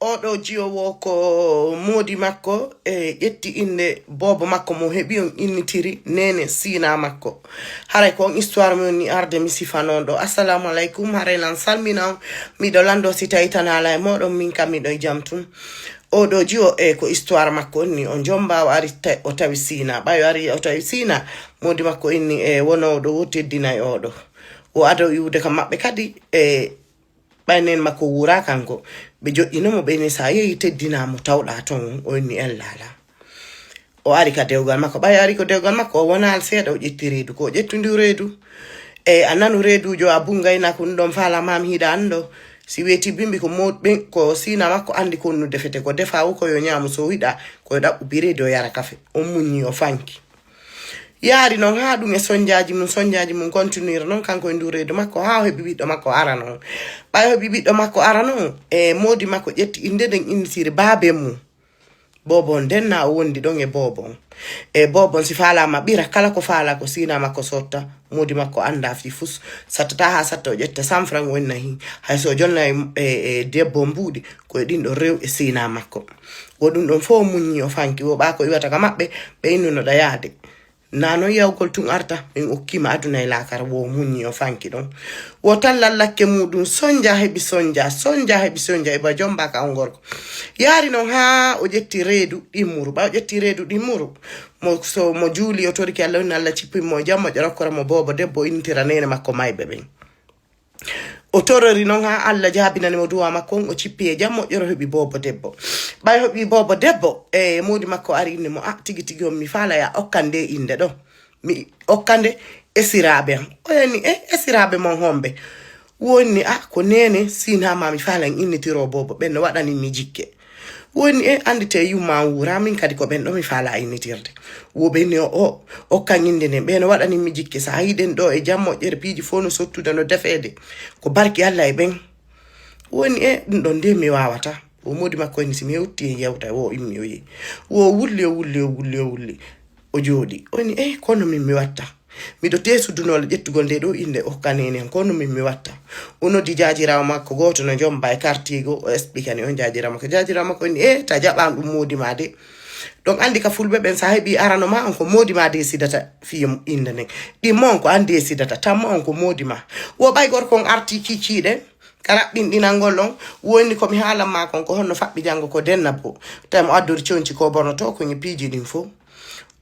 oɗo jiyowo ko modi makko ƴetti inde bobo makko mo heɓi on innitiri nene sina makko. Haray ko on histoire mi woni arde mi sifa non ɗo. Assalamu alaikum, haray lan salmina on. Miɗo lando si tawi tan ala e moɗon, min kam miɗo e jam tun. Oɗo jiyo ko histoire makko onni on jomba ari o tawi sina. Ɓayo ari o tawi sina, modi makko inni wono oɗo o teddina e oɗo. O ado iwde kam maɓɓe kadi ɓaynen makko wura kanko ɓe joƴƴinomo ɓeyni sa yehi teddinamo tawɗa ton o inni en laala. O ari ka dewgal makko, ɓay ari ko dewgal makko o wonal seeɗa o ƴetti reedu ko o ƴettundi reedu a nanu reedujo a bungayna ko ɗum ɗon faala mam hiɗa ando si weti bimbi ko moɗɓe ko sina makko andi ko nu defete ko defa o ko yo ñaamu so yiɗa koyo ɗaɓɓubi reedu o yara kafe on muñi o fanki. Yaari non ha ɗum e sonjaji mum continuer non kanko e ndu reedu makko ha o heɓi ɓiɗɗo makko ara non. Ɓay heɓi ɓiɗɗo makko ara non modi makko ƴetti inde den innitiri baabe mum. Bobon denna o wondi ɗon e bobon. Bobon si falama ɓira kala ko faala ko sina makko sotta modi makko anda fi fus sattata ha satta o ƴetta 100 francs wonna hi hay so jonna debbo mbuɗi koye ɗin ɗo rew e sina makko. Wo ɗum ɗon fo muñi o fanki wo ɓa ko iwata ka maɓɓe ɓe innunoɗa yaade. Nano yawgol tun arta min okkima aduna e lakara wo muñi o fanki ɗon. Wo tallal lakke muɗum sonja heɓi sonja e ba jomba ka on gorko. Yaari non ha o ƴetti reedu ɗimmuru. Ɓa o ƴetti reedu ɗimmuru mo juuli o toriki Allah woni Allah cippimo jammo ƴerokkora mo bobo debbo intira nene makko mayɓe ɓen. O torori non ha Allah jaabinani mo duwa makko o cippi e jammo ƴero heɓi bobo debbo. Ɓay heɓi bobo debbo modi makko ari inni mo tigi on mi faala ya okkande inde ɗo mi okkande esiraɓe am o yani esiraɓe mon homɓe woni ko nene sinama mi faala en innitiro bobo ɓen waɗani mi jikke woni andite yumma wura min kadi ko ɓen ɗo mi faala innitirde woɓe ni o okkan inde nden ɓen waɗani mi jikke sa yiɗen ɗo e jammo ƴerpiji fo no sottude no defede ko barki Allah e ɓen woni ɗum ɗon nde mi wawata. O modi makko ni simi hewti e yewta wo immi o yi wo wulli o jooɗi woni kono min mi watta miɗo tesudunole ƴettugol nde ɗo inde okkanene en kono min mi watta. O noddi jajirawo makko goto no jomba e kartigo o expliquani on jajirawo makko ni ta jaɓan ɗum modi ma de donc andi ka fulɓe ɓen sa heɓi arano ma on ko modi ma de sidata fiye inde nden ɗimmo on ko andi e sidata tamma on ko modi ma. Wo ɓay gorko on arti kicciɗen karaɓɓin ɗinalngol on woni komi haalan ma kon ko honno faɓɓi jango ko denna bo tawi mo addori conci ko bornoto ko piiji ɗin fo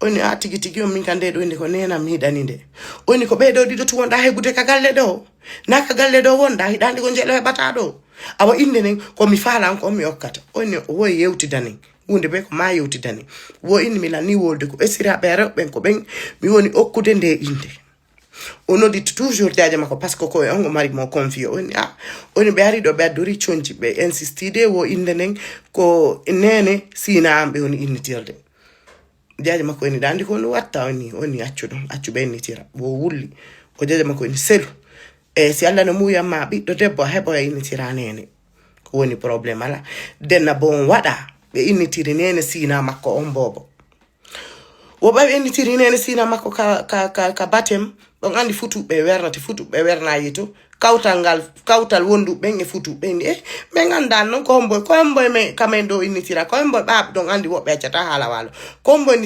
oni tigi on min kan nde ɗo inde ko nenam hiɗani nde oni ko ɓeɗo ɗiɗo tu wonɗa heɓude ka galle ɗo na ka galle ɗo wonɗa hiɗande ko jeɗo heɓata ɗo awa inde nden komi faalan ko on mi okkata oni woyi yewtidanen hunde ɓe ko ma yewtidanen wo inni mi lanni wolde ko esiraɓe rewɓen ko ɓen mi woni okkude nde inde. O noditi toujours jaje makko parce que koye on o mari mo confie oni oni ɓe ari ɗo ɓe addori conci ɓe insistide wo inde nden ko nene sina am ɓe woni innitirde jaje makko ni dandi ko no watta oni accu ɗum accu ɓe innitira wo wulli o jaje makko ni selu si Allah no muyamma ɓiɗɗo debbo heɓo e innitira nene ko woni probléme ala denna bo on waɗa ɓe innitiri nene sina makko on bobo wo ɓe innitiri nene sina makko ka batem ɗon andi futuɓe wernati futuɓe wernayi to kawtal wondu ɓen e futuɓe ni ɓe gandal noon ko homboy me kamen ɗo innitira ko homboy ɓaaɓe ɗon andi woɓɓe accata haala walo ko homboy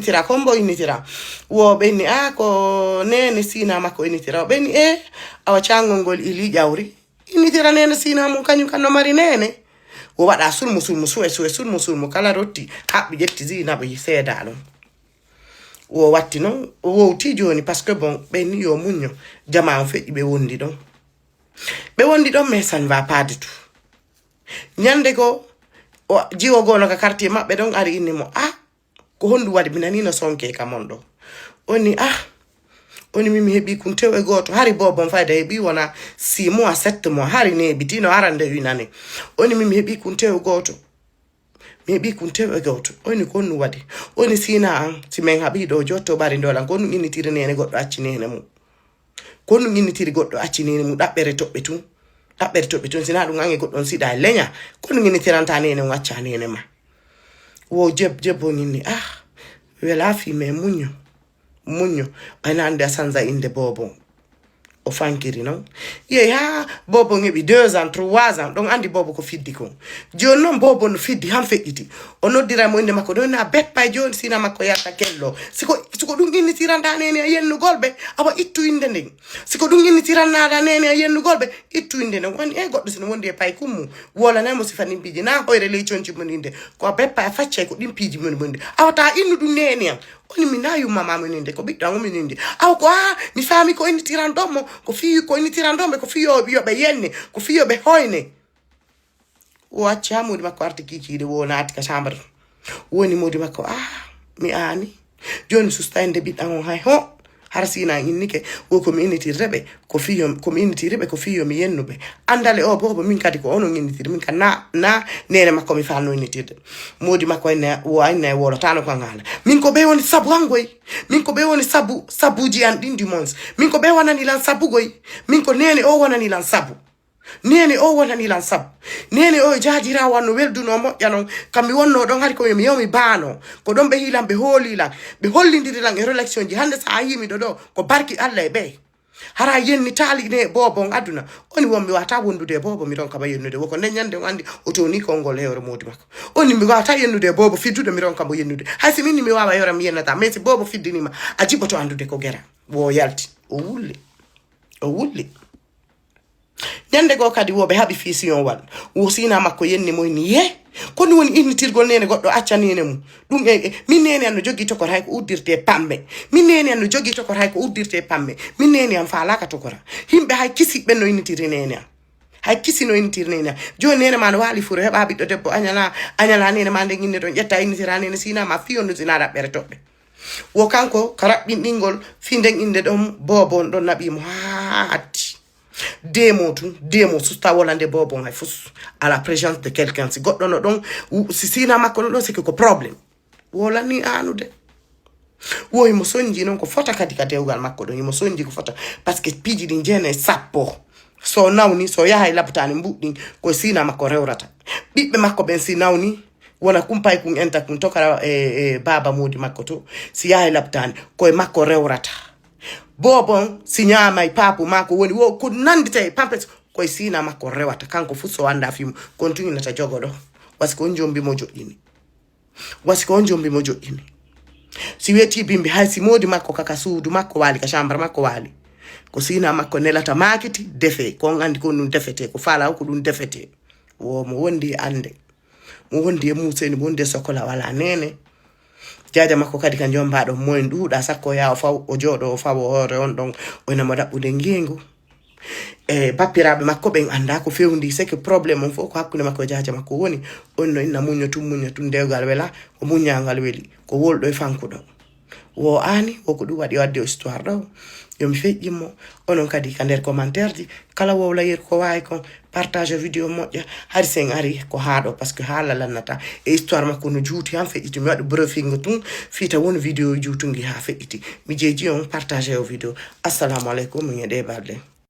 innitira woɓe ni ko nene sina makko innitira woɓe ni awa cangol ngol ili ƴawri innitira nene sina mum kañum kan no mari nene wo waɗa sulmu sulmu kala rotti haɓɓi ƴetti zinaɓe seeda ɗon wo watti non o wowti joni parce que bon ɓen ni yo muño jama on feƴƴi ɓe wondi ɗon mais ça ne va pas du tout. Nyande ko jiwo gono ka quartier maɓɓe ɗon ari inni mo ko hondu waɗi mi nanino sonke ka mon ɗo oni oni mimi heɓi kun tew e goto hari bobon fayda heɓi wona 6 mois 7 mois hari ne bitino arande winane oni mimi heɓi kun tew goto oni ko nu waɗi oni sina an si men haɓi ɗo jotto ɓari ndolan ko nu innitiri nene goɗɗo accinene mum ko nu innitiri goɗɗo accinene mum ɗaɓɓere toɓɓe tun sina ɗum an e goɗɗon siɗa e leña ko nu innitiranta nene mum acca nene ma wo jebbo ninni wela fi me muño ɓayna ande a sanza inde bobo o fankiri non ye ha bobo ngebi 2 ans 3 ans donc andi bobo ko fiddi ko joni non bobo no fiddi han feƴƴiti o noddira mo inde makko ɗon na beppa joni sina makko yarta kello siko ɗum innitiranda nene e yennugol ɓe awa ittu inde nden siko ɗum innitirannaɗa nene e yennugol ɓe ittu inde nden woni e goɗɗo sino wondi e pay kummu wolanemo sifa ɗimpiji na hoyre ley conci mon inde ko beppa e faccay ko ɗimpiji mon monde awata innu ɗum nene am oni mi na yummama min inde ko ɓiɗɗo an min inde aw ko mi faami ko innitiranɗomo ko fiyi ko innitiranɗoɓe ko fiyoɓe yoɓe yenne ko fiyoɓe hoyne o acci ha modi makko arti kikiide wo naati ka chambre woni modi makko mi ani joni sustande ɓiɗɗan on hay ho har sina innike wo komi innitirreɓe ko fiyo komi innitiriɓe ko fiyo mi yennuɓe andale o bobo min kadi ko onon innitiri min ka na nene makko mi fanno innitirde modi makko enne wolotano ko ngala min ko ɓe woni sabu hangoy min ko ɓe woni sabuji an ɗin du mons min ko ɓe wonani lan sabugoy min ko nene o wonani lan sabu nene o wonani lan sabu nene o jajira wanno welduno moƴƴa non kammi wonno ɗon hari komi yawmi baano ko ɗon ɓe hilan ɓe hoolilan ɓe hollidiri lan e rélection ji hande sa yimiɗo ɗo ko barki Allah e ɓe hara yenni taaline bobo on aduna oni wonmi wata wondude e bobo mi ɗon kaba yennude woko nden ñande on andi o toni konngol hewre modi makko oni mi wata yennude e bobo fiddude mi ɗon kabo yennude hay si minni mi wawa yewra mi yennata mais si bobo fiddinima a jiɓoto andude ko gera wo yalti o wulli ñande go kadi woɓe haɓi fision wal wo sina makko yenni moyni ye kono woni innitirgol nene goɗɗo accanine mum ɗum min nene an no jogui tokor hay ko uddirte pamme min nene an no jogui tokor hay ko uddirte pamme min nene an falaka tokora himɓe hay kisiɓe no innitiri nene an hay kisi no innitiri nene an joni nene ma no waali furo heɓa ɓiɗɗo debbo añala nene ma nden inne ɗon ƴetta innitira nene sina ma fiyon no sina ɗaɓɓere toɓɓe wo kanko ka raɓɓinɗingol fi nden inde ɗon bobo on ɗon naɓimo hatti demo susta wolande bobon hay fus à la présence de quelqu'un si goddo no don si sina makko no don c'est que ko problème wolani anude woy mo sonji non ko fota kadi ka dewgal makko don mo sonji ko fota parce que piji din jene sappo so nawni so yahay labtani mbuddin ko sina makko rewrata bibbe makko ben si nawni wona kumpay kun enta kun tokara baba modi makko to si yahay labtani ko makko rewrata bobon si ñamay papu mako woni wo ko nandite pampes koye sina makko rewata kanko fu so anda fimu continue nata jogoɗo wasi ko on jombi mo joɗɗini si weti bimbi hay si modi makko kaka suudu makko wali ka chambre makko wali ko sina makko nelata makiti defe ko andi ko ɗum defete ko fala ko ɗum defete wo mo wondi ande mo wondi e museni mo wondi e sokola wala nene jaja makko kadi kan jombaɗo moyen ɗuuɗa sakko yawo faw o jooɗo o fawo hoore on ɗon oyna mo ɗaɓɓude ngengu bappiraɓe makko ɓen anda ko fewndi c'est que probléme on fof ko hakkude makko e jaja makko woni on no inna muña tum dewgal wela ko muñangal weli ko wolɗo e fankuɗo wo ani woko ɗum waɗi wadde o histoire ɗo yomi feƴƴinmo onon kadi ka nder commentaire ji kala wowla yer ko wawi kon partage vidéo moƴƴa hari sen ari ko haɗo par ce que haala lannata e histoire makko no juuti han feƴƴiti mi waɗi briefing tun fiita won vidéo juutungi ha feƴƴiti mi jeeji on partage o vidéo assalamu aleykum min e ɗe balɗe